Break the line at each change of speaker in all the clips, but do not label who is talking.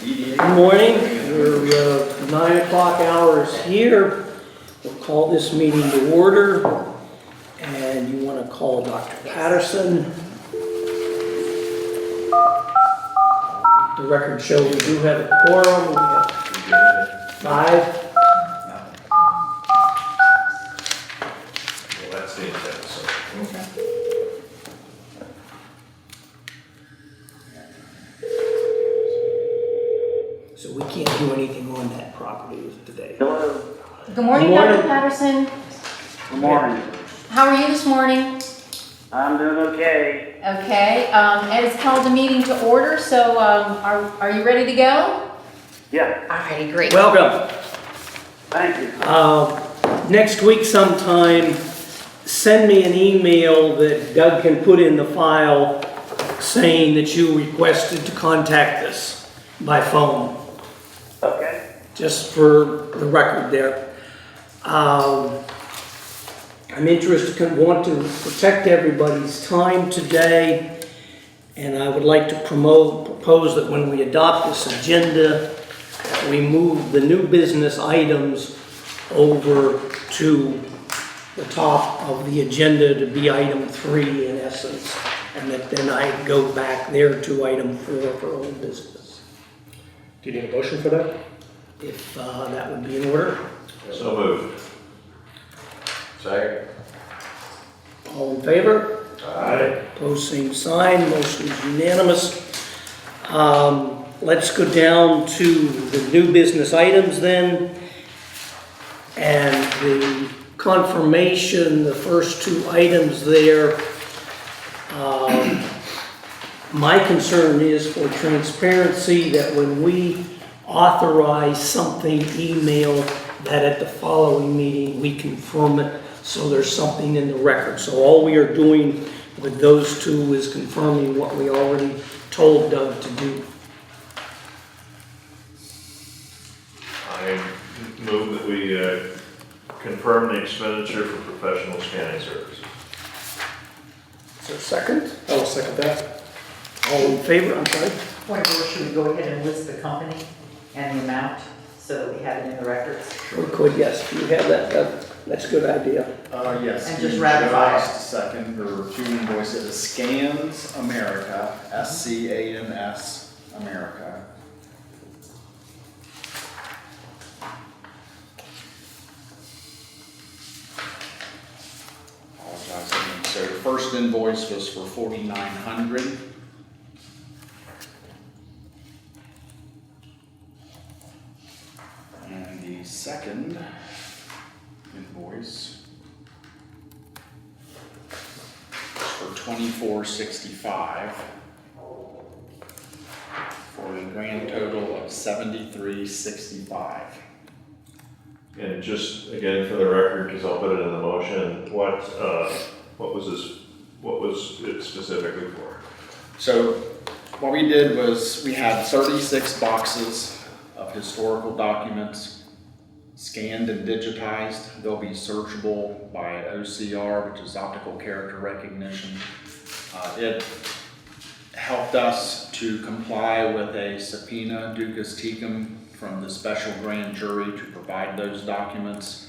Good morning. We're 9 o'clock hours here. We'll call this meeting to order. And you want to call Dr. Patterson. The record shows we do have a quorum. We have 5.
Well, that's the intent, so.
Okay. So we can't do anything on that property today.
Hello.
Good morning,
Good morning.
Dr. Patterson.
Good morning.
How are you this morning?
I'm doing okay.
Okay, Ed has called the meeting to order, so are you ready to go?
Yeah,
Alrighty, great.
Welcome.
thank you.
Next week sometime, send me an email that Doug can put in the file saying that you requested to contact us by phone,
Okay.
just for the record there. I'm interested, want to protect everybody's time today, and I would like to propose that when we adopt this agenda, we move the new business items over to the top of the agenda to be item 3 in essence, and that then I go back there to item 4 for old business.
Do you need a motion for that?
If that would be in order.
So moved. Second.
All in favor?
Aye.
Opposed, same sign. Motion is unanimous. Let's go down to the new business items then. And the confirmation, the first 2 items there. My concern is for transparency that when we authorize something, email that at the following meeting we confirm it so there's something in the record. So all we are doing with those 2 is confirming what we already told Doug to do.
I move that we confirm the expenditure for professional scanning services.
Is there a second?
I will second that.
All in favor? I'm sorry.
Point of order, should we go ahead and list the company and the amount so that we have it in the records?
We could, yes. If you have that, that's a good idea.
Yes.
And just
you
ratify it.
just second, or 2 invoices, Scans America, SCANS America. Apologize, so the first invoice was for $4,900. And the second invoice for $24.65 for a grand total of $73.65.
And just again for the record, because I'll put it in the motion, what was it specifically for?
So what we did was we had 36 boxes of historical documents scanned and digitized. They'll be searchable by OCR, which is optical character recognition. It helped us to comply with a subpoena, ducus tecum, from the special grand jury to provide those documents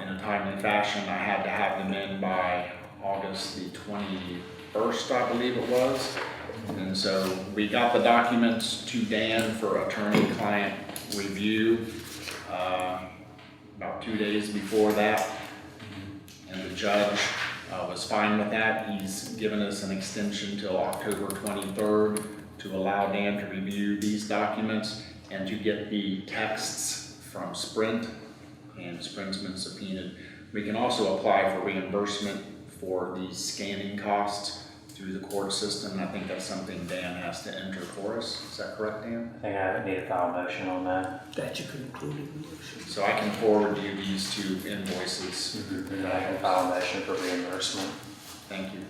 in a timely fashion. I had to have them in by August the 21st, I believe it was. And so we got the documents to Dan for attorney-client review about 2 days before that. And the judge was fine with that. He's given us an extension till October 23rd to allow Dan to review these documents and to get the texts from Sprint, and Sprint's been subpoenaed. We can also apply for reimbursement for these scanning costs through the court system, and I think that's something Dan has to enter for us. Is that correct, Dan?
I think I need to file a motion on that.
That you could include in the motion.
So I can forward you these 2 invoices.
And then I can file a motion for reimbursement.
Thank you.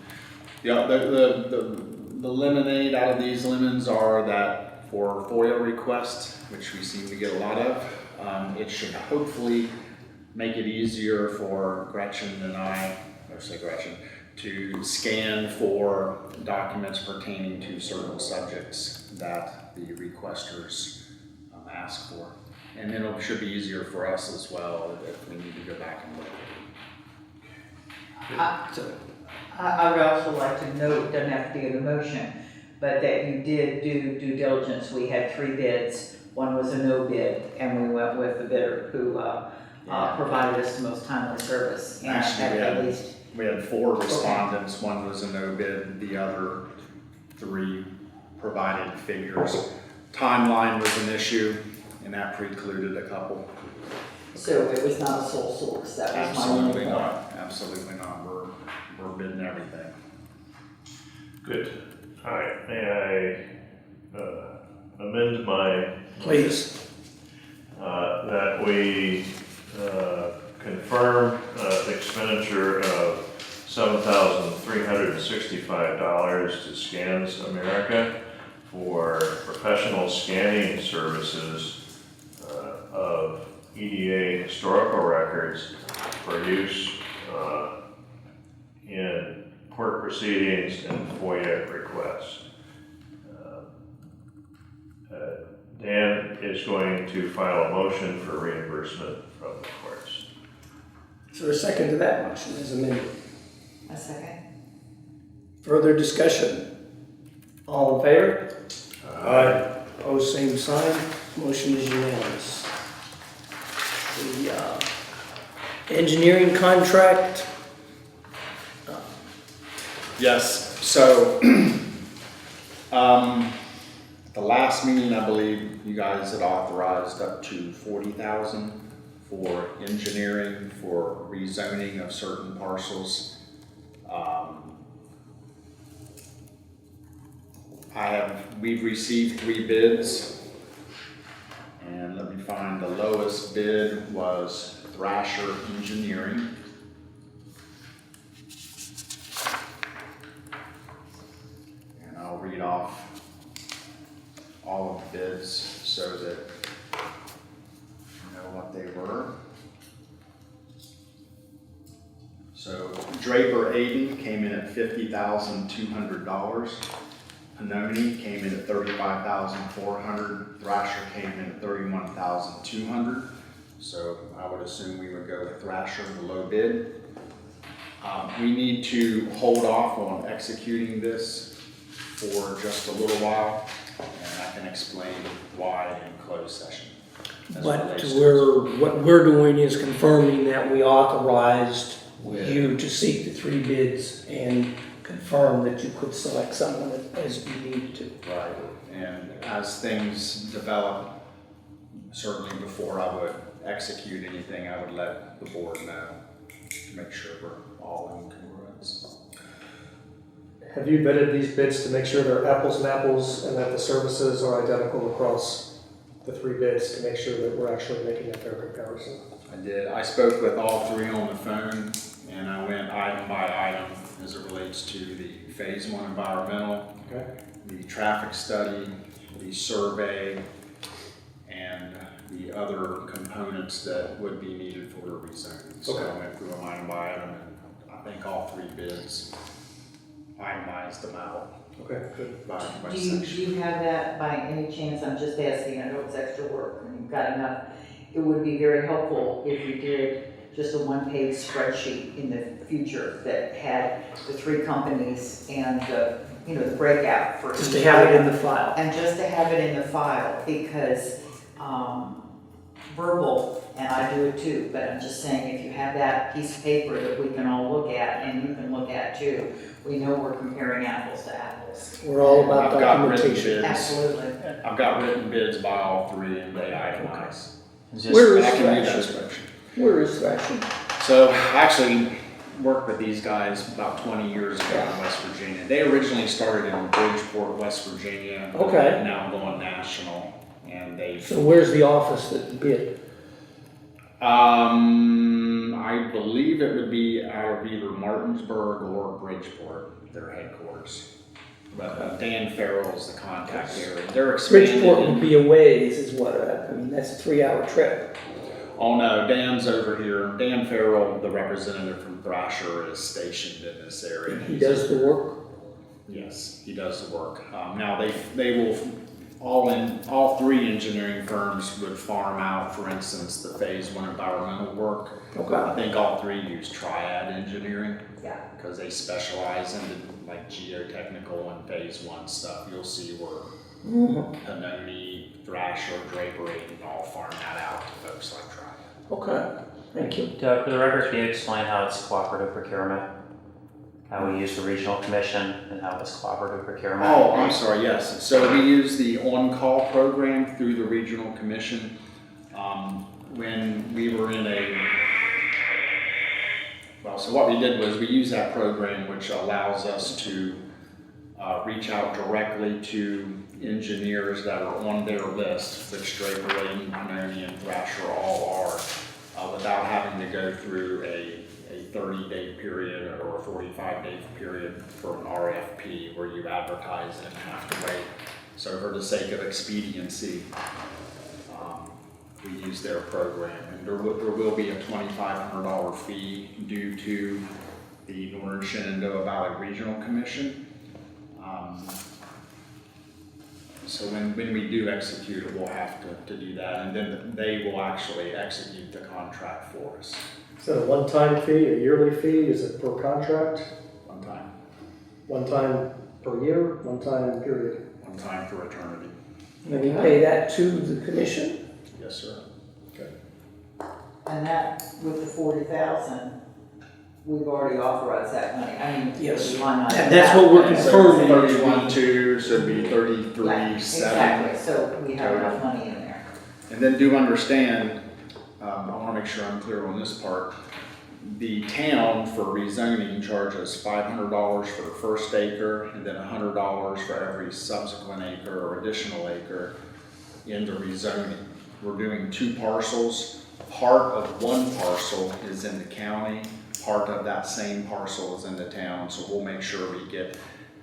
The lemonade out of these lemons are that for FOIA requests, which we seem to get a lot of, it should hopefully make it easier for Gretchen and I, or say Gretchen, to scan for documents pertaining to certain subjects that the requesters ask for. And then it should be easier for us as well if we need to go back and look.
I would also like to note, doesn't have to be in the motion, but that you did do due diligence. We had 3 bids. One was a no bid, and we went with the bidder who provided us the most timely service. And
Actually,
at least
we had 4 respondents. One was a no bid, the other 3 provided figures. Timeline was an issue, and that precluded a couple.
so it was not a sole source. That was my only
Absolutely
point.
not, absolutely not. We're bidding everything.
Good. All right, may I amend my,
Please.
that we confirm the expenditure of $7,365 to Scans America for professional scanning services of EDA historical records for use in court proceedings and FOIA requests. Dan is going to file a motion for reimbursement from the courts.
Is there a second to that motion as amended?
A second.
Further discussion? All in favor? Aye. Opposed, same sign. Motion is unanimous. The engineering contract,
Yes, so, the last meeting, I believe you guys had authorized up to $40,000 for engineering, for rezoning of certain parcels. We've received 3 bids, and let me find the lowest bid was Thrasher Engineering. And I'll read off all of the bids so that you know what they were. So Draper Aiden came in at $50,200. Panoni came in at $35,400. Thrasher came in at $31,200. So I would assume we would go with Thrasher, the low bid. We need to hold off on executing this for just a little while, and I can explain why in closed session. as it
but
relates to
what we're doing is confirming that we authorized you to seek the 3 bids and confirm that you could select someone as you needed to.
Right, and as things develop, certainly before I would execute anything, I would let the board know to make sure we're all in congruence.
Have you vetted these bids to make sure they're apples and apples and that the services are identical across the 3 bids to make sure that we're actually making a fair comparison?
I did. I spoke with all 3 on the phone, and I went item by item as it relates to the Phase 1 environmental,
Okay.
the traffic study, the survey, and the other components that would be needed for the rezoning. So I went through them item by item, and I think all 3 bids itemized them out
Okay, good.
by
Do
section.
you have that by any chance? I'm just asking, I know it's extra work and you've got enough. It would be very helpful if you did just a 1-page spreadsheet in the future that had the 3 companies and the, the breakout for
Just
each
to have it in
item.
the file.
And just to have it in the file, because verbal, and I do it too, but I'm just saying, if you have that piece of paper that we can all look at, and you can look at too, we know we're comparing apples to apples.
We're all about
I've got written
documentation.
bids.
Absolutely.
I've got written bids by all 3, and they itemize.
Where
And
is
I can do that
Thrasher?
spreadsheet.
Where is Thrasher?
So I actually worked with these guys about 20 years ago in West Virginia. They originally started in Bridgeport, West Virginia.
Okay.
Now going national, and they.
So where's the office that bid?
I believe it would be out of either Martinsburg or Bridgeport, their headquarters. But Dan Farrell's the contact there. They're expanding.
Bridgeport would be a ways is what, I mean, that's a 3-hour trip.
Oh no, Dan's over here. Dan Farrell, the representative from Thrasher, is stationed in this area.
He does the work?
Yes, he does the work. Now they will, all three engineering firms would farm out, for instance, the phase one environmental work.
Okay.
I think all three use Triad Engineering.
Yeah.
Because they specialize in like geotechnical and phase one stuff. You'll see where Panoni, Thrasher, Drapery, and all farm that out to folks like Triad.
Okay, thank you.
Doug, for the record, can you explain how it's cooperative procurement? How we use the regional commission and how it's cooperative procurement?
Oh, I'm sorry, yes. So we use the on-call program through the regional commission. When we were in so what we did was we used that program, which allows us to reach out directly to engineers that are on their list, which Drapery, Panoni, and Thrasher all are, without having to go through a 30-day period or a 45-day period for an RFP where you advertise and have to wait. So for the sake of expediency, we use their program. And there will be a $2,500 fee due to the Northern Shenandoah Valley Regional Commission. So when we do execute it, we'll have to do that, and then they will actually execute the contract for us.
Is that a one-time fee, a yearly fee? Is it per contract?
One time.
One time per year, one time period?
One time for eternity.
And we pay that to the commission?
Yes, sir.
Okay.
And that, with the 40,000, we've already authorized that money. I mean,
Yes.
the line item.
And that's what we're confirming.
31.2, so it'd be 33.7.
Yeah, exactly, so we have enough money in there.
And then do understand, I want to make sure I'm clear on this part. The town for rezoning charges $500 for the first acre and then $100 for every subsequent acre or additional acre in the rezoning. We're doing 2 parcels. Part of one parcel is in the county, part of that same parcel is in the town, so we'll make sure we get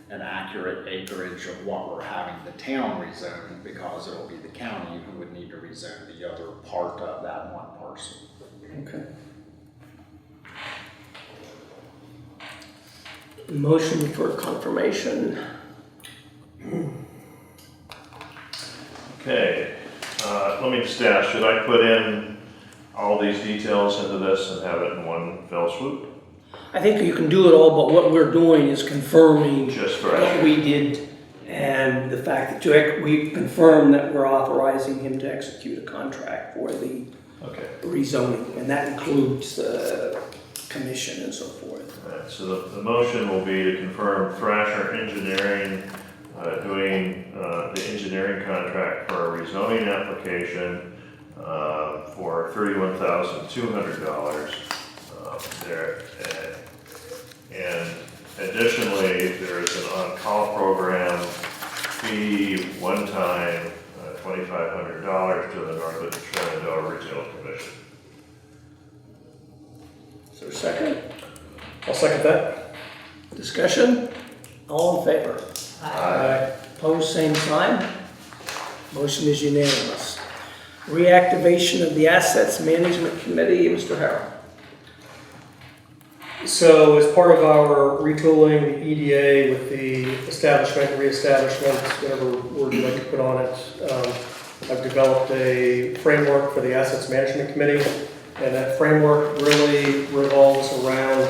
an accurate acreage of what we're having the town rezone, because it'll be the county who would need to rezone the other part of that one parcel.
Okay. Motion for confirmation.
Okay, let me just ask, should I put in all these details into this and have it in one fell swoop?
I think you can do it all, but what we're doing is confirming
Just for
what we did and the fact that we confirm that we're authorizing him to execute a contract for the
Okay.
rezoning, and that includes the commission and so forth.
All right, so the motion will be to confirm Thrasher Engineering doing the engineering contract for a rezoning application for $31,200 there. And additionally, there is an on-call program fee, one time, $2,500 to the Northern Shenandoah Regional Commission.
Is there a second?
I'll second that.
Discussion? All in favor?
Aye.
Opposed, same sign. Motion is unanimous. Reactivation of the Assets Management Committee, Mr. Harrell.
So as part of our retooling, the EDA with the establishment, reestablishment, whatever word you'd like to put on it, I've developed a framework for the Assets Management Committee, and that framework really revolves around,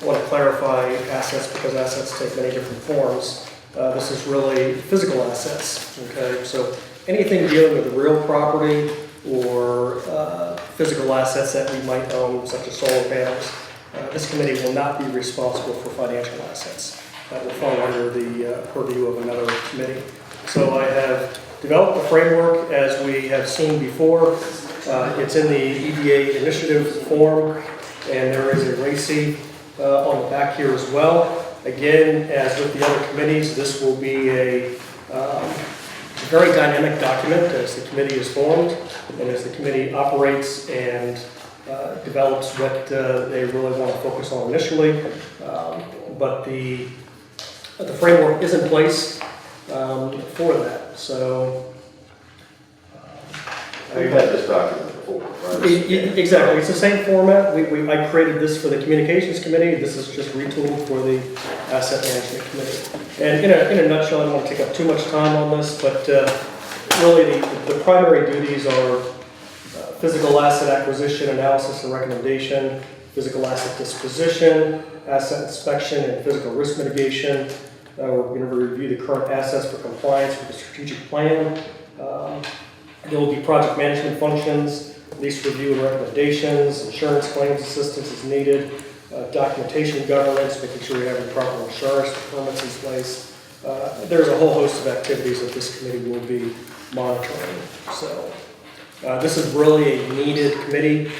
I want to clarify assets because assets take many different forms. This is really physical assets, okay? So anything dealing with real property or physical assets that we might own, such as solar panels, this committee will not be responsible for financial assets. That will fall under the purview of another committee. So I have developed a framework as we have seen before. It's in the EDA initiative form, and there is a RACI on the back here as well. Again, as with the other committees, this will be a very dynamic document as the committee is formed and as the committee operates and develops what they really want to focus on initially. But the framework is in place for that. So
We've had this document before.
for. Exactly, it's the same format. I created this for the communications committee. This is just retooled for the asset management committee. And in a nutshell, I don't want to take up too much time on this, but really the primary duties are physical asset acquisition, analysis and recommendation, physical asset disposition, asset inspection and physical risk mitigation. We're going to review the current assets for compliance with the strategic plan. There will be project management functions, lease review and recommendations, insurance claims assistance as needed, documentation governance, making sure we have the proper insurance permits in place. There's a whole host of activities that this committee will be monitoring. So this is really a needed committee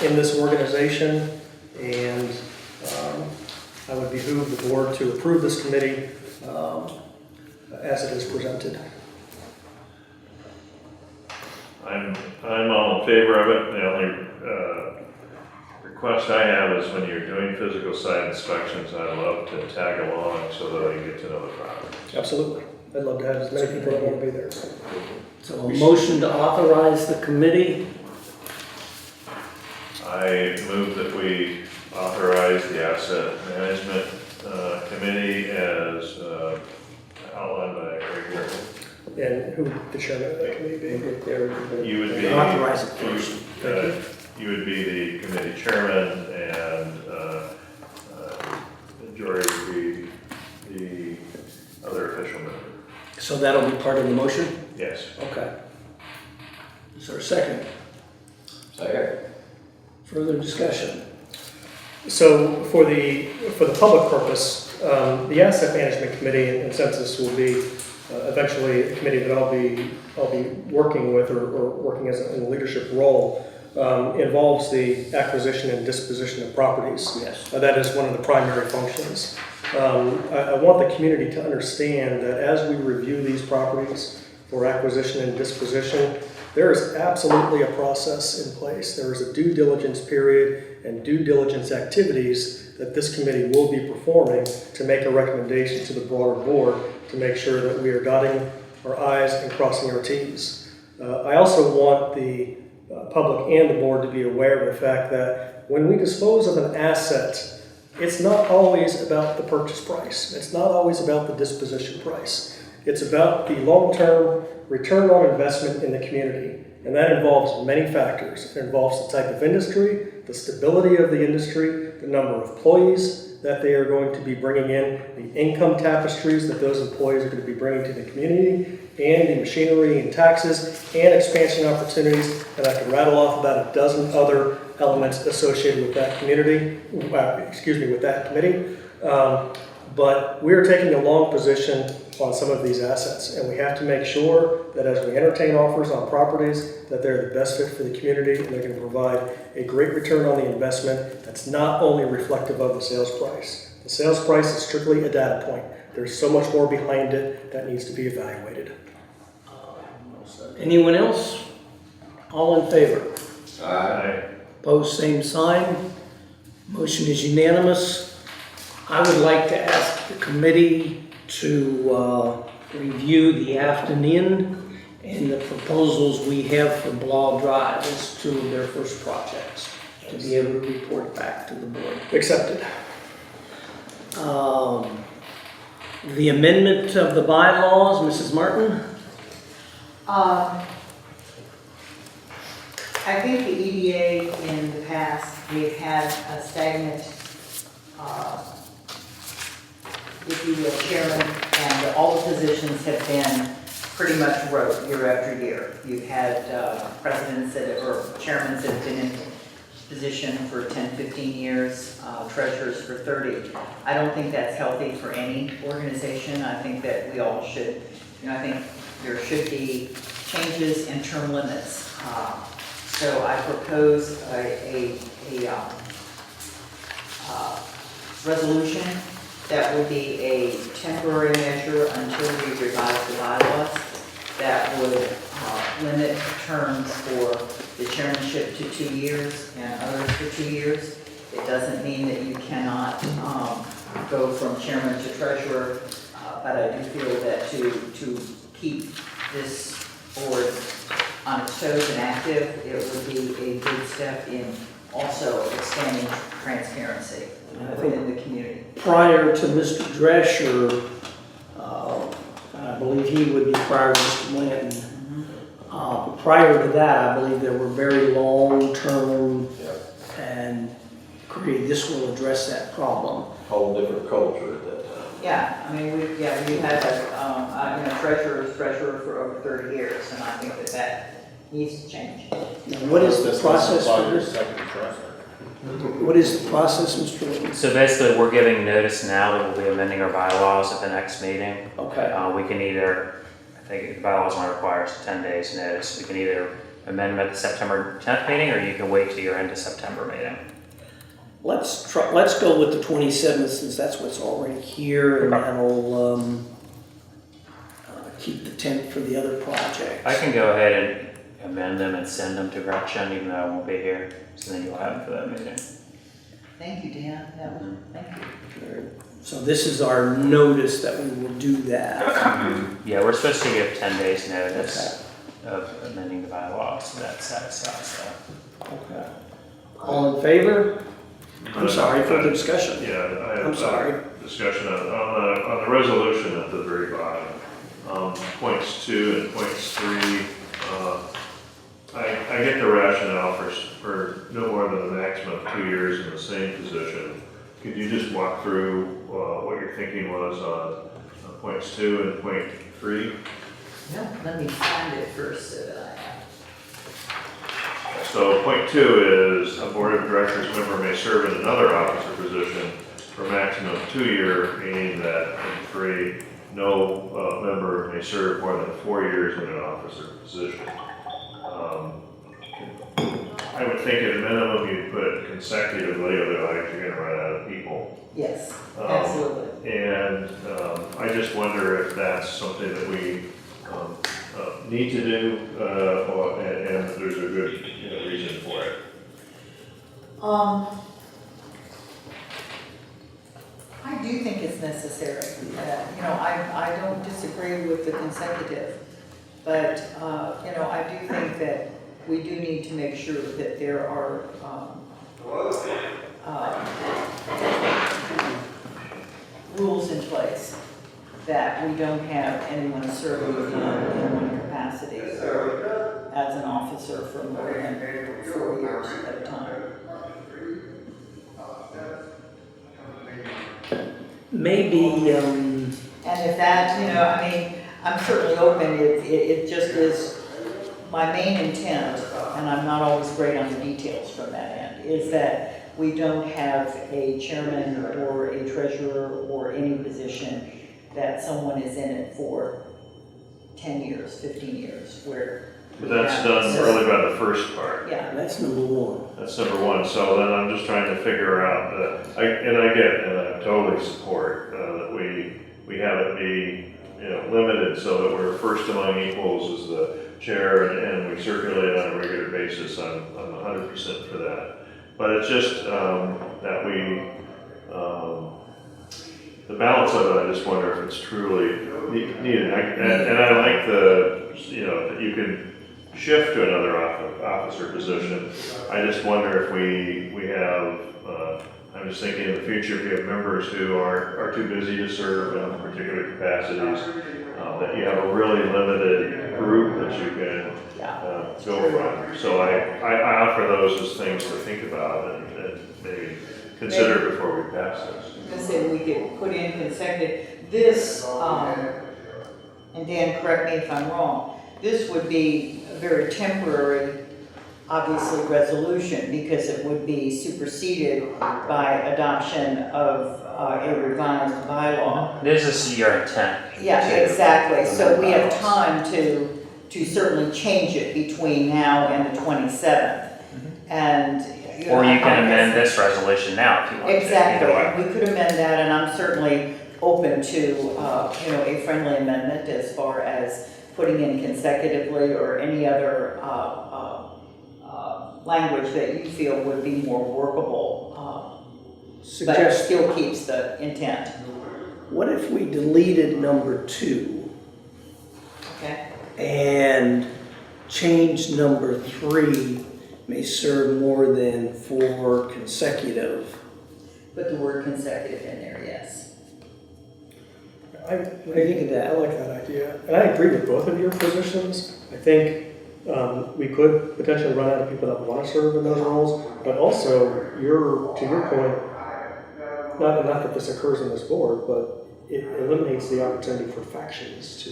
in this organization, and I would behoove the board to approve this committee as it is presented.
I'm all in favor of it. The only request I have is when you're doing physical site inspections, I'd love to tag along so that I can get to know the property.
Absolutely. I'd love to have as many people that want to be there.
So a motion to authorize the committee.
I move that we authorize the asset management committee as outlined by Greg here.
And who would the chairman of that committee be?
You would be
Authorize it first.
You would be the committee chairman, and Jorie would be the other official member.
So that'll be part of the motion?
Yes.
Okay. Is there a second?
Second.
Further discussion?
So for the public purpose, the asset management committee and census will be eventually a committee that I'll be working with or working as in a leadership role. Involves the acquisition and disposition of properties.
Yes.
That is one of the primary functions. I want the community to understand that as we review these properties for acquisition and disposition, there is absolutely a process in place. There is a due diligence period and due diligence activities that this committee will be performing to make a recommendation to the broader board to make sure that we are dotting our I's and crossing our T's. I also want the public and the board to be aware of the fact that when we dispose of an asset, it's not always about the purchase price. It's not always about the disposition price. It's about the long-term return on investment in the community. And that involves many factors. It involves the type of industry, the stability of the industry, the number of employees that they are going to be bringing in, the income tapestries that those employees are going to be bringing to the community, and the machinery and taxes and expansion opportunities. And I can rattle off about a dozen other elements associated with that community, with that committee. But we're taking a long position on some of these assets, and we have to make sure that as we entertain offers on properties, that they're the best fit for the community and they're going to provide a great return on the investment that's not only reflective of the sales price. The sales price is strictly a data point. There's so much more behind it that needs to be evaluated.
Anyone else? All in favor?
Aye.
Opposed, same sign. Motion is unanimous. I would like to ask the committee to review the afternoon and the proposals we have for Blau Drive as two of their first projects to be able to report back to the board.
Accepted.
The amendment of the bylaws, Mrs. Martin?
I think the EDA in the past, we've had a stagnant, if you will, chairman, and all the positions have been pretty much rote year after year. You've had presidents or chairmen that have been in position for 10, 15 years, treasurers for 30. I don't think that's healthy for any organization. I think that we all should, I think there should be changes in term limits. So I propose a resolution that would be a temporary measure until we revise the bylaws that would limit terms for the chairmanship to 2 years and others for 2 years. It doesn't mean that you cannot go from chairman to treasurer, but I do feel that to keep this board on its toes and active, it would be a good step in also expanding transparency within the community.
Prior to Mr. Drescher, I believe he would be prior to Mr. Blanton. Prior to that, I believe there were very long-term, and this will address that problem.
Whole different culture at that time.
Yeah, I mean, we had a treasurer for over 30 years, and I think that needs to change.
Now, what is the process for this?
Second treasurer.
What is the process, Mr. Whitten?
So basically, we're giving notice now that we'll be amending our bylaws at the next meeting.
Okay.
We can either, I think the bylaws only requires 10 days notice. We can either amend them at the September 10th meeting, or you can wait till your end of September meeting.
Let's go with the 27th, since that's what's already here, and that'll keep the 10th for the other projects.
I can go ahead and amend them and send them to Gretchen, even though I won't be here, so then you'll have them for that meeting.
Thank you, Dan. Thank you.
So this is our notice that we will do that.
Yeah, we're supposed to give 10 days notice of amending the bylaws, so that satisfies that.
Okay. All in favor? I'm sorry, further discussion.
Yeah, I have
I'm sorry.
discussion on the resolution at the very bottom. Points 2 and points 3. I get the rationale for no more than a maximum of 2 years in the same position. Could you just walk through what your thinking was on points 2 and point 3?
No, let me find it first so that I have.
So point 2 is a board of directors member may serve in another officer position for a maximum of 2 years, meaning that in 3, no member may serve more than 4 years in an officer position. I would think at a minimum you'd put consecutively, otherwise you're gonna run out of people.
Yes, absolutely.
And I just wonder if that's something that we need to do, and there's a good reason for it.
I do think it's necessary. I don't disagree with the consecutive, but I do think that we do need to make sure that there are rules in place, that we don't have anyone serving in one capacity or as an officer for more than 4 years at a time.
Maybe,
And if that, I'm certainly open, it just is, my main intent, and I'm not always great on the details from that end, is that we don't have a chairman or a treasurer or any position that someone is in it for 10 years, 15 years, where.
But that's done really by the first part.
Yeah.
that's number one.
That's number one. So then I'm just trying to figure out and I totally support that we have it be limited so that we're first among equals as the chair, and we circulate on a regular basis. I'm 100% for that. But it's just that we. The balance of it, I just wonder if it's truly needed. And I like that you can shift to another officer position. I just wonder if we have, I'm just thinking in the future, if you have members who are too busy to serve in particular capacities, that you have a really limited group that you can go from. So I offer those as things to think about and maybe consider before we pass this.
I say we could put in consecutive, this, and Dan, correct me if I'm wrong, this would be a very temporary, obviously, resolution, because it would be superseded by adoption of a revised bylaw.
This is your intent.
Yeah, exactly, so we have time to certainly change it between now and the 27th. And
Or you can amend this resolution now if you want to.
exactly,
Either way.
we could amend that, and I'm certainly open to, a friendly amendment as far as putting in consecutively or any other language that you feel would be more workable, but still keeps the intent.
What if we deleted number 2
Okay?
and change number 3 may serve more than 4 consecutive.
Put the word consecutive in there, yes.
What do you think of
I
that?
like that idea, and I agree with both of your positions. I think we could potentially run out of people that want to serve in those roles, but also, to your point, not that this occurs in this board, but it eliminates the opportunity for factions to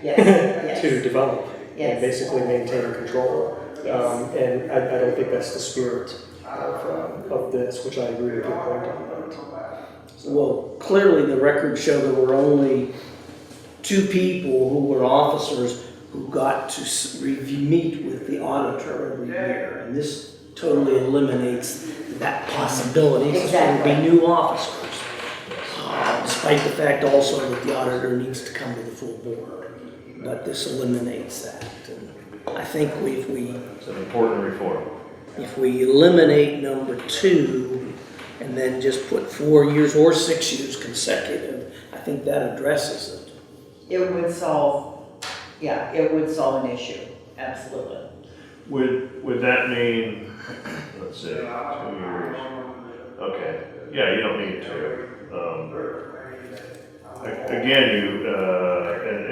Yes,
to develop
Yes.
and basically maintain control.
Yes.
And I don't think that's the spirit of this, which I agree with your point on that.
Well, clearly the records show there were only 2 people who were officers who got to meet with the auditor every year. And this totally eliminates that possibility, since there will be new officers. Despite the fact also that the auditor needs to come to the full board. But this eliminates that. And I think
It's an important reform.
if we eliminate number 2 and then just put 4 years or 6 years consecutive, I think that addresses it.
It would solve, it would solve an issue, absolutely.
Would that mean, let's see, 2 years? Okay, yeah, you don't need 2. Again,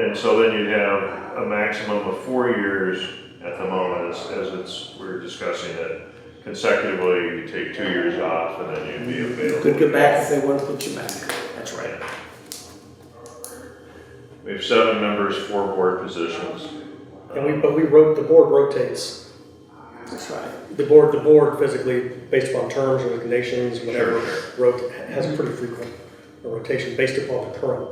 and so then you'd have a maximum of 4 years at the moment as we're discussing it. Consecutively, you take 2 years off and then you'd be available.
Could go back if they want to put you back. That's right.
We have 7 members, 4 board positions.
And but the board rotates.
That's right.
The board physically, based upon terms, resignations, whatever,
Sure.
has a pretty frequent rotation based upon the current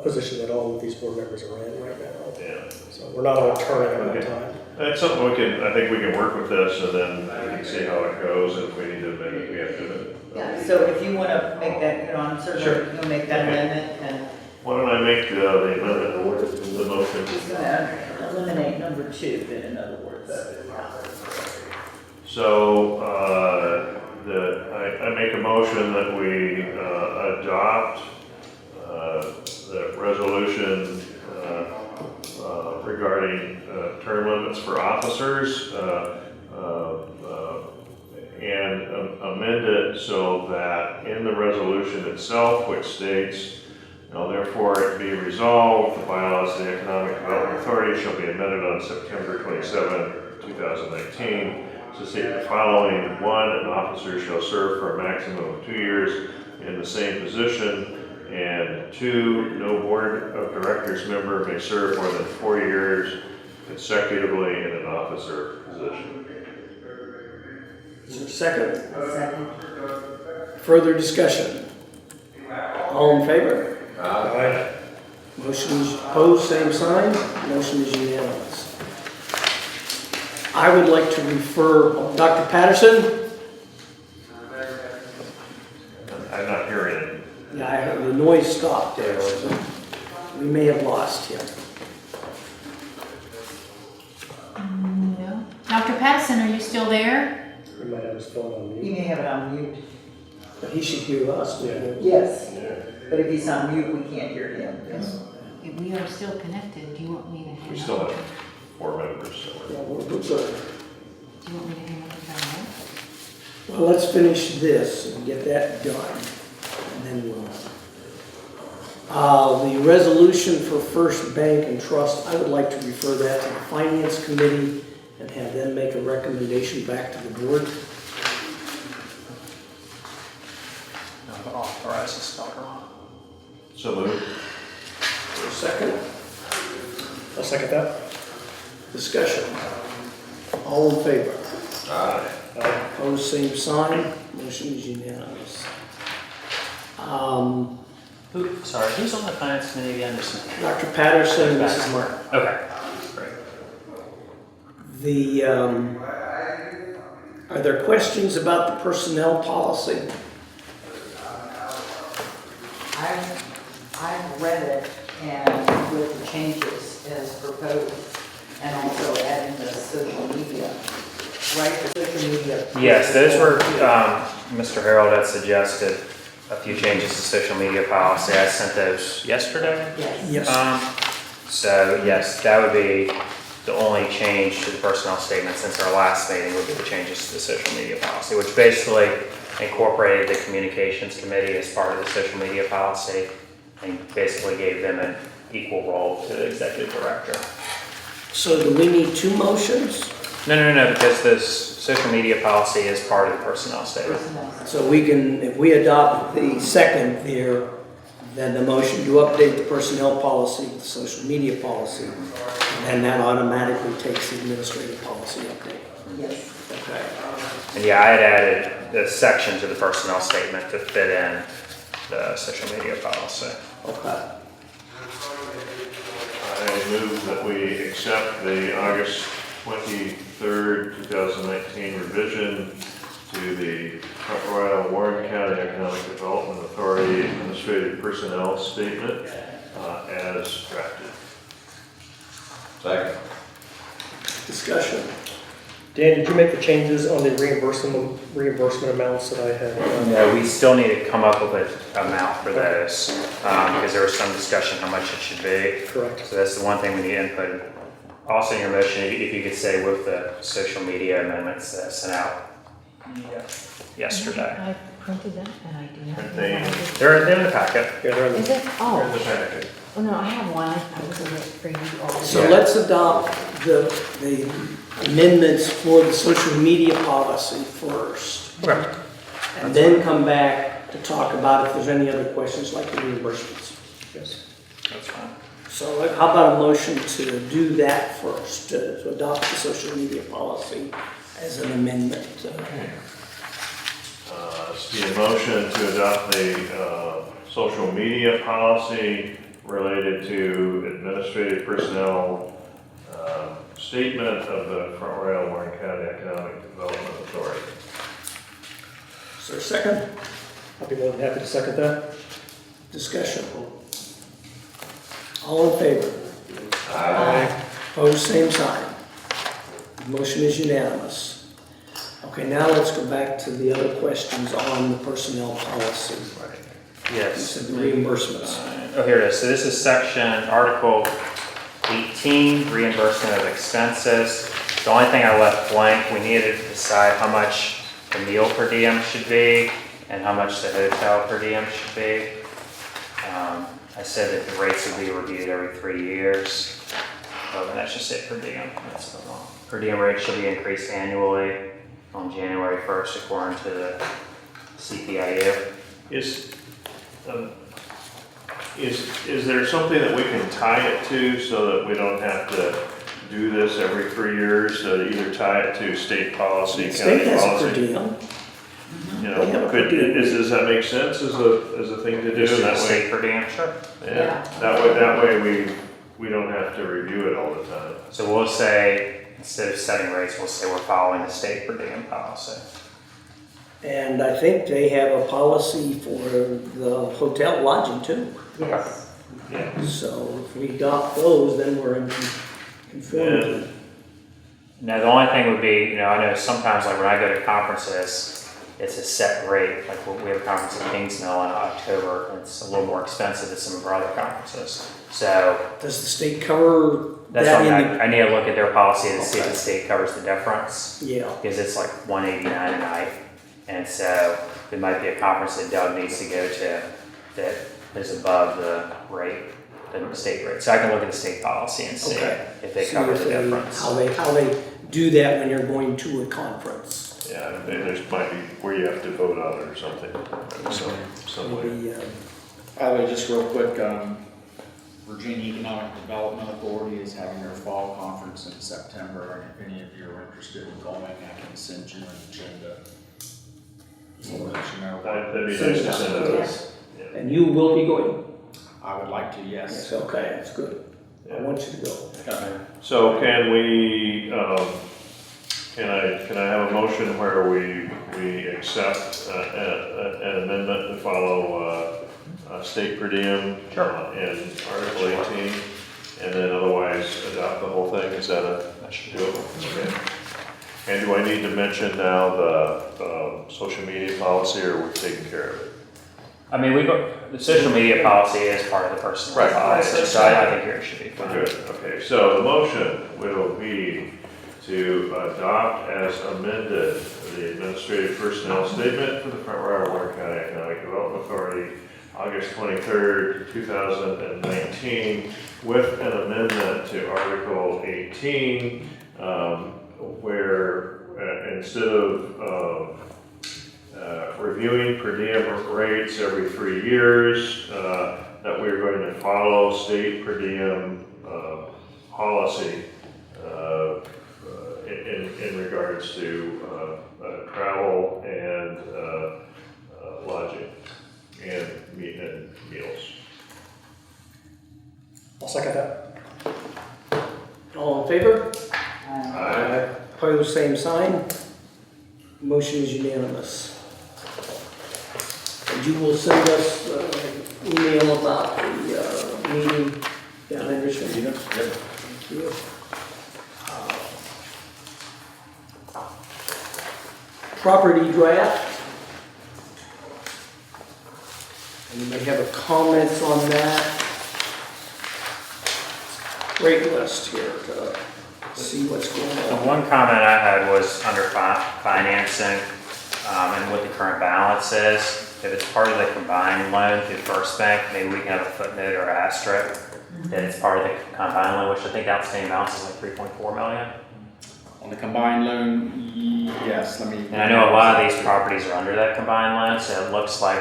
position that all of these board members are in right now.
Yeah.
So we're not all turning at one time.
That's something I think we can work with this and then we can see how it goes, and if we need to amend it, we have to amend it.
Yeah, so if you want to make that, I'm
Sure.
certainly, you'll make that amendment, and
Why don't I make the amendment, the motion?
he's going to eliminate number 2, then in other words.
So, I make a motion that we adopt the resolution regarding term limits for officers and amend it so that in the resolution itself, which states, therefore it be resolved, the bylaws of the Economic Development Authority shall be amended on September 27, 2019. To state the following: 1, an officer shall serve for a maximum of 2 years in the same position, and 2, no board of directors member may serve more than 4 years consecutively in an officer position.
Is there a second?
Second.
Further discussion? All in favor?
Aye.
Motion is opposed, same sign. Motion is unanimous. I would like to refer, Dr. Patterson?
I'm not hearing it.
Yeah, the noise stopped there, so we may have lost him.
No. Dr. Patterson, are you still there?
We might have his phone on
You
mute.
may have it on mute.
But he should hear us.
Yeah.
Yes, but if he's on mute, we can't hear him.
We are still connected. Do you want me to hang up?
We still have 4 members, so
Yeah, we're good.
Do you want me to hang up the phone?
Well, let's finish this and get that done, and then we'll. The resolution for First Bank and Trust, I would like to refer that to the Finance Committee and have them make a recommendation back to the board.
Authorize is spelled wrong.
So moved.
For a second,
I'll second that.
discussion. All in favor?
Aye.
Opposed, same sign. Motion is unanimous.
Who's on the finance committee again?
Dr. Patterson and Mrs. Martin.
Okay, great.
The, are there questions about the personnel policy?
I've read it and with the changes as proposed, and also adding the social media, right, the social media.
Yes, those were, Mr. Harold had suggested a few changes to social media policy. I sent those yesterday.
Yes.
Yes.
So yes, that would be the only change to the personnel statement since our last meeting would be the changes to the social media policy, which basically incorporated the communications committee as part of the social media policy and basically gave them an equal role to the executive director.
So do we need two motions?
No, because this social media policy is part of the personnel statement.
So we can, if we adopt the second there, then the motion to update the personnel policy, the social media policy, and then that automatically takes the administrative policy update.
Yes.
Okay.
And yeah, I had added the section to the personnel statement to fit in the social media policy.
Okay.
I move that we accept the August 23rd, 2019 revision to the Front Royal Warren County Economic Development Authority Administrative Personnel Statement as drafted.
Second.
Discussion.
Dan, did you make the changes on the reimbursement amounts that I had?
No, we still need to come up with an amount for those, because there was some discussion how much it should be.
Correct.
So that's the one thing we need input. Also in your motion, if you could say with the social media amendments that I sent out yesterday.
I printed them and I do not.
And they-
They're in the packet.
Yeah, they're in
Is
the,
it?
In the
Oh,
packet.
oh no, I have one. I was going to bring you all.
So
Yeah.
let's adopt the amendments for the social media policy first.
Okay.
And then come back to talk about if there's any other questions like the reimbursements.
yes.
That's fine.
So how about a motion to do that first, to adopt the social media policy as an amendment?
See a motion to adopt the social media policy related to administrative personnel statement of the Front Royal Warren County Economic Development Authority.
Is there a second?
I'll be more than happy to second that.
Discussion. All in favor?
Aye.
Opposed, same sign. Motion is unanimous. Okay, now let's go back to the other questions on the personnel policy. You
Yes.
said the reimbursements.
Oh, here it is. So this is section Article 18, reimbursement of expenses. The only thing I left blank, we needed to decide how much the meal per diem should be and how much the hotel per diem should be. I said that the rates would be reviewed every 3 years. Oh, and that's just it per diem. That's so wrong. Per diem rate should be increased annually on January 1st according to the CPIU.
Is there something that we can tie it to so that we don't have to do this every 3 years? So either tie it to state policy,
State
county
has a per
policy?
diem.
You
They have
know,
a per diem.
does that make sense as a thing to do?
Just
And
the
that way,
state per diem, sure.
yeah, that way we don't have to review it all the time.
So we'll say, instead of setting rates, we'll say we're following the state per diem policy.
And I think they have a policy for the hotel lodging too.
Yes.
Yeah.
So if we adopt those, then we're in conformity.
Now, the only thing would be, I know sometimes like when I go to conferences, it's a set rate. Like we have a conference in Kingsmill in October, and it's a little more expensive than some of our other conferences. So
Does the state cover
that's
that
something
in
I need to look at their policy to see if the state covers the difference.
Yeah,
Because it's like $189 a night. And so there might be a conference that Doug needs to go to that is above the rate, the state rate. So I can look at the state policy and see
okay.
if they
See
cover
if
the
they-
difference.
How they do that when you're going to a conference.
Yeah, there's might be where you have to vote on it or something, some way.
Maybe,
By the way, just real quick, Virginia Economic Development Authority is having their fall conference in September, and if any of you are interested in going, I can send you an agenda. So let you know.
That'd be nice to send it.
Yes. And you will be going?
I would like to, yes.
Yes, okay, that's good. I want you to go.
So can we, can I have a motion where we accept an amendment to follow state per diem in Article 18, and then otherwise adopt the whole thing? Is that doable? Okay. And do I need to mention now the social media policy, or we're taking care of it?
I mean, the social media policy is part of the personnel
Right.
policy, so I think yours should be fine.
Good, okay, so the motion will be to adopt as amended the administrative personnel statement for the Front Royal Warren County Economic Development Authority, August 23rd, 2019, with an amendment to Article 18, where instead of reviewing per diem rates every 3 years, that we're going to follow state per diem policy in regards to travel and lodging and meals.
I'll second that.
All in favor?
Aye.
Opposed, same sign. Motion is unanimous. And you will send us an email about the meeting down in Richmond?
Yep.
Thank you. Property draft. Anybody have a comments on that? Great list here to see what's going
The
on.
one comment I had was under financing, and what the current balance is. If it's part of the combined loan through First Bank, maybe we can have a footnote or asterisk that it's part of the combined loan, which I think outstanding balance is like 3.4 million.
On the combined loan, yes, let me.
And I know a lot of these properties are under that combined loan, so it looks like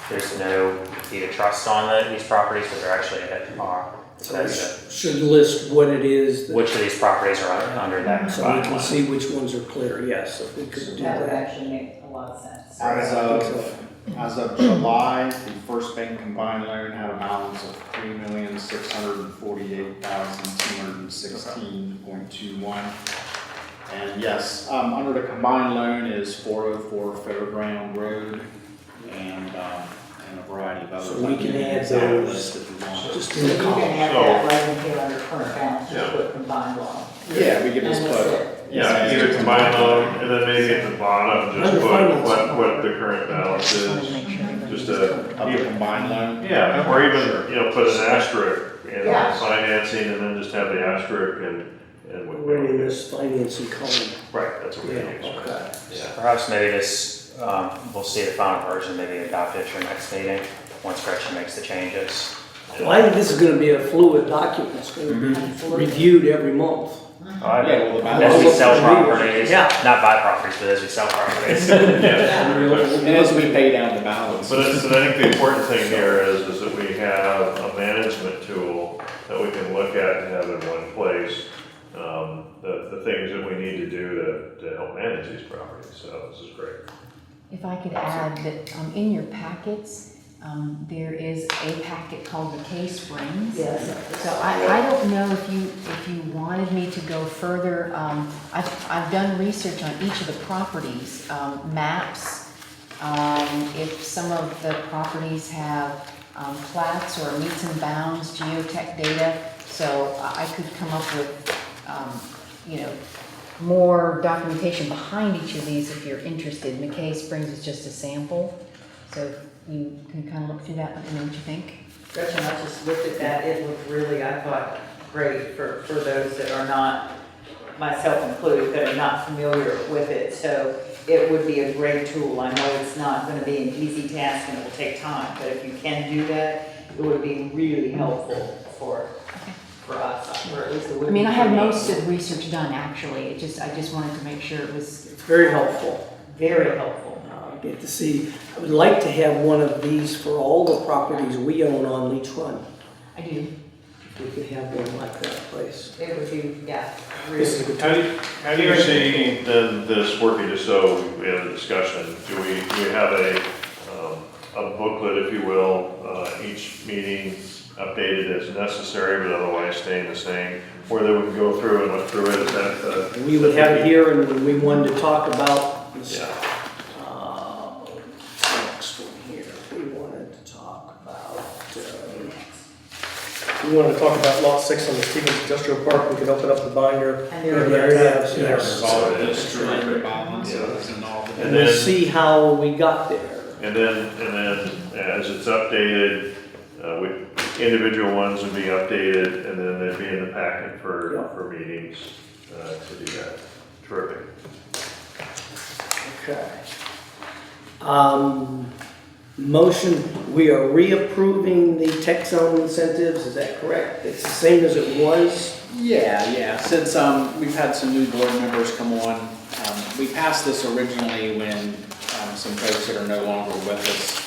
there's no deed of trust on these properties, but they're actually at par.
So we should list what it is, that-
Which of these properties are under that
so we
combined
can
loan?
see which ones are clear, yes, if we could do
That would
that.
actually make a lot of sense.
As of July, the First Bank combined loan had a balance of $3,648,216.21. And yes, under the combined loan is 404 Fairground Road and a variety of others.
So we can add
It's on the
those
list if you want.
Just
So
in
you
the
can
column.
have that right in here under current balance, just
Yeah.
put combined loan.
Yeah, we can just
And that's
put.
it.
Yeah, either combined loan, and then maybe at the bottom, just
Under
put
finance.
what the current balance is, just
Of the combined loan?
yeah, or even, put an asterisk,
Yeah.
financing, and then just have the asterisk and what.
We're in this financing column.
Right, that's what we
Yeah,
use.
okay.
Yeah.
Perhaps maybe this, we'll see the final version, maybe adopted at your next meeting, once Gretchen makes the changes.
Well, I think this is gonna be a fluid document, it's gonna be reviewed every month.
As we
Well,
sell
well,
properties,
yeah.
not buy properties, but as we sell properties.
And as we pay down the balance.
But I think the important thing here is that we have a management tool that we can look at and have in one place, the things that we need to do to help manage these properties, so this is great.
If I could add that in your packets, there is a packet called McKay Springs.
Yes.
So I don't know if you wanted me to go further. I've done research on each of the properties, maps. If some of the properties have plats or meets and bounds, geotech data, so I could come up with more documentation behind each of these if you're interested. McKay Springs is just a sample, so you can kind of look through that, let me know what you think.
Gretchen, I just looked at that, it looked really, I thought, great for those that are not, myself included, that are not familiar with it. So it would be a great tool. I know it's not gonna be an easy task and it will take time, but if you can do that, it would be really helpful for us, or at least it would be.
I mean, I had
for me.
most of the research done, actually, I just wanted to make sure it was.
It's very helpful.
Very helpful.
Get to see, I would like to have one of these for all the properties we own on Leech Run.
I do.
We could have one like that place.
It would be, yeah,
This is
really.
a good
How do you see then this working, just so we have a discussion, do we have a booklet, if you will, each meeting updated as necessary, but otherwise staying the same, where they would go through and look through it, is that?
We would have it here, and when we wanted to talk about this,
Yeah.
what's the next one here? We wanted to talk about,
We wanted to talk about lot 6 on the Stevens Industrial Park, we could open up the binder.
And there
there it is,
There's
yes.
all
So
the
it is.
district balances and all
And
And
we'll
then-
see how we got there.
And then as it's updated, individual ones would be updated, and then they'd be in the packet for meetings to do that. Terrific.
Okay. Motion, we are reapproving the tech zone incentives, is that correct? It's the same as it was?
Yeah. Since we've had some new board members come on, we passed this originally when some folks that are no longer with us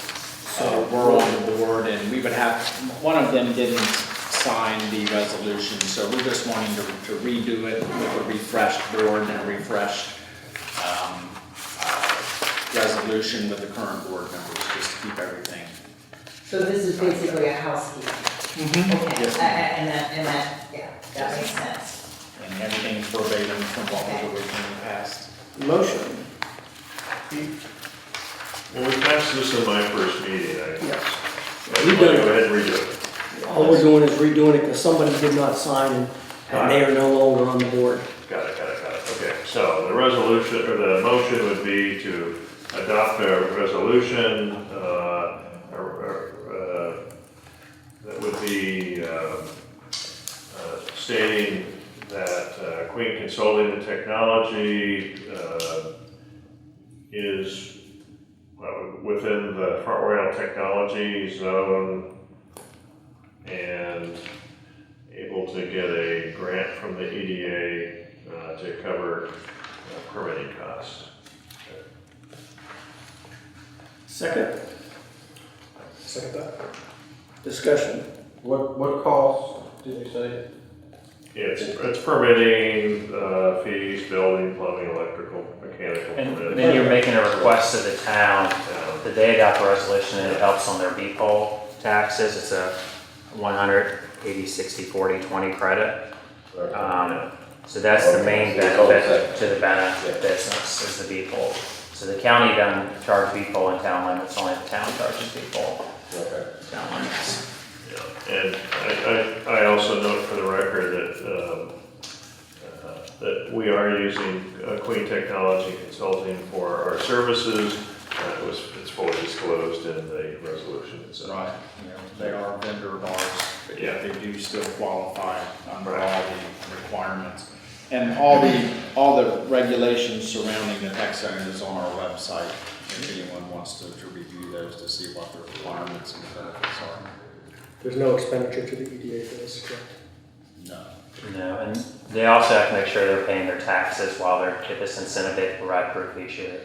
were on the board, and we would have, one of them didn't sign the resolution, so we're just wanting to redo it with a refreshed board and a refreshed resolution with the current board members, just to keep everything.
So this is basically a housekeeping. Okay,
Yes,
that makes sense.
And everything's verbatim from what was originally passed.
Motion?
Well, we passed this in my first meeting.
Yes.
Go ahead and redo it.
All we're doing is redoing it because somebody did not sign and they are no longer on the board.
Got it. Okay, so the resolution, or the motion would be to adopt a resolution that would be stating that Queen Consulting and Technology is within the Front Royal Technology zone and able to get a grant from the EDA to cover permitting costs.
Second,
Second that.
discussion.
What cost did you say?
It's permitting fees, building, plumbing, electrical, mechanical.
And
permits.
then you're making a request to the town that they adopt a resolution and it helps on their B-pole taxes. It's a 180, 60, 40, 20 credit. So that's the main benefit to the benefit business is the B-pole. So the county doesn't charge B-pole in town limits, only the town charges B-pole.
Okay.
Town limits.
Yeah. And I also note for the record that we are using Queen Technology Consulting for our services. It's fully disclosed in the resolution itself.
Right, they are a vendor of ours, but
Yeah.
yet they do still qualify under all the requirements. And all the regulations surrounding the tech zone is on our website, if anyone wants to review those to see what the requirements and benefits are.
There's no expenditure to the EDA for this, correct?
No.
No, and they also have to make sure they're paying their taxes while they're at this incentive. They provide proof each year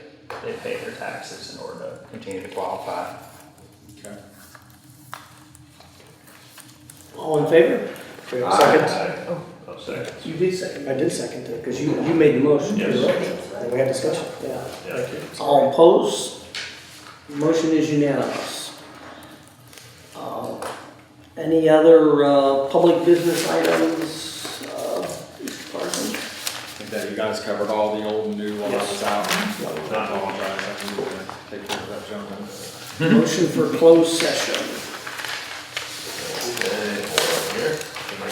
they pay their taxes in order to continue to qualify.
Okay.
All in favor?
Okay, second.
I'll second.
You did second. I did second it because you made the motion.
Yes.
And we had discussion.
Yeah.
Thank you.
All opposed? Motion is unanimous. Any other public business items, Mr. Parsons?
I think that you guys covered all the old and new while I was out. I apologize, I need to take care of that gentleman.
Motion for closed session.
Okay, hold on here.
One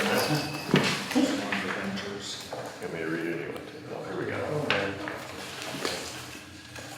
of the vendors.
Let me read it. Oh, here we go.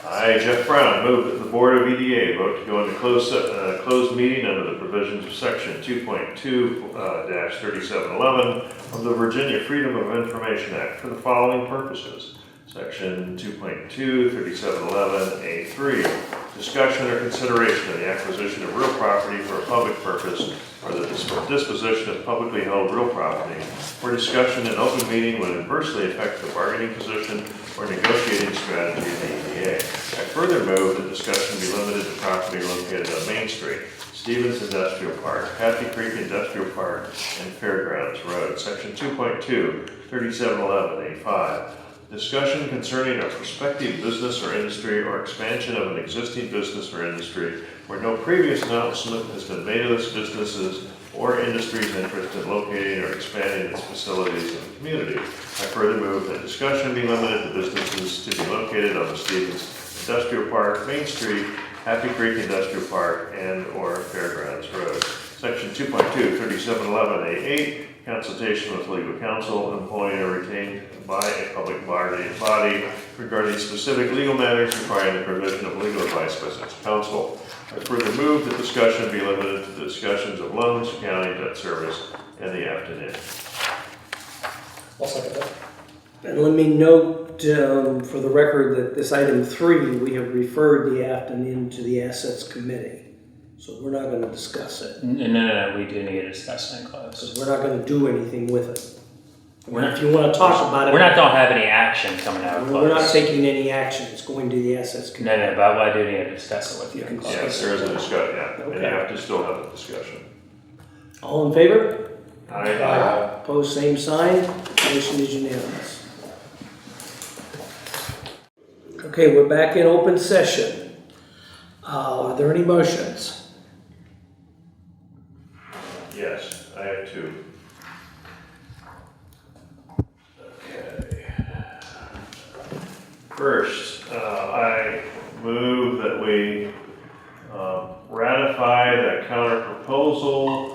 I, Jeff Brown, move that the Board of EDA vote to go into closed meeting under the provisions of Section 2.2-3711 of the Virginia Freedom of Information Act for the following purposes. Section 2.2-3711A3, discussion or consideration of the acquisition of real property for a public purpose or the disposition of publicly held real property, where discussion in open meeting would adversely affect the bargaining position or negotiating strategy of the EDA. I further move that discussion be limited to property located on Main Street, Stevens Industrial Park, Happy Creek Industrial Park, and Fairgrounds Road. Section 2.2-3711A5, discussion concerning a prospective business or industry or expansion of an existing business or industry where no previous announcement has been made of this business's or industry's interest in locating or expanding its facilities in the community. I further move that discussion be limited to businesses to be located on the Stevens Industrial Park, Main Street, Happy Creek Industrial Park, and/or Fairgrounds Road. Section 2.2, 3711A8, consultation with legal counsel, employee or retained by a public body regarding specific legal matters requiring the provision of legal advice by such counsel. I further move that discussion be limited to the discussions of loans, accounting, debt service, and the afternoon.
I'll second that.
And let me note for the record that this item 3, we have referred the afternoon to the Assets Committee. So we're not going to discuss it.
No, we do need to discuss it in
Because
close.
we're not going to do anything with it.
We're not-
If you want to talk about it.
We're not gonna have any action coming out of
We're not
close.
taking any action. It's going to the Assets Committee.
No, but I do need to discuss it with you.
You can
Yes, there is a discussion, yeah, and you
Okay.
have to still have a discussion.
All in favor?
Aye.
Opposed, same sign. Motion is unanimous. Okay, we're back in open session. Are there any motions?
Yes, I have 2. Okay. First, I move that we ratify the counter proposal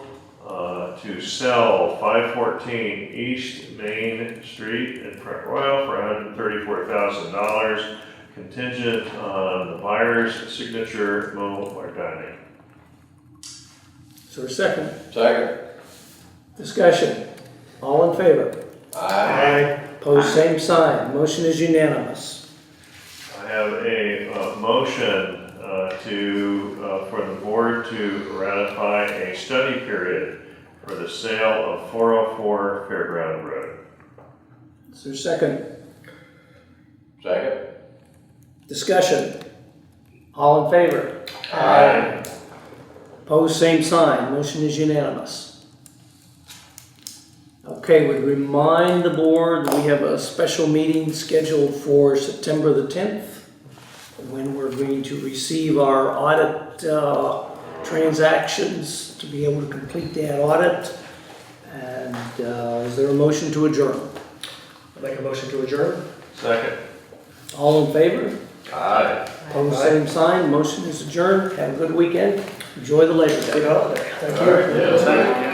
to sell 514 East Main Street in Front Royal for $134,000, contingent on the buyer's signature, Mo Martani.
Is there a second?
Second.
Discussion. All in favor?
Aye.
Opposed, same sign. Motion is unanimous.
I have a motion for the board to ratify a study period for the sale of 404 Fairground Road.
Is there a second?
Second.
Discussion. All in favor?
Aye.
Opposed, same sign. Motion is unanimous. Okay, we remind the board that we have a special meeting scheduled for September the 10th, when we're going to receive our audit transactions to be able to complete that audit. And is there a motion to adjourn?
I'll make a motion to adjourn.
Second.
All in favor?
Aye.
Opposed, same sign. Motion is adjourned. Have a good weekend. Enjoy the Labor Day.
Good holiday. Thank you.
All right, yeah, thank you.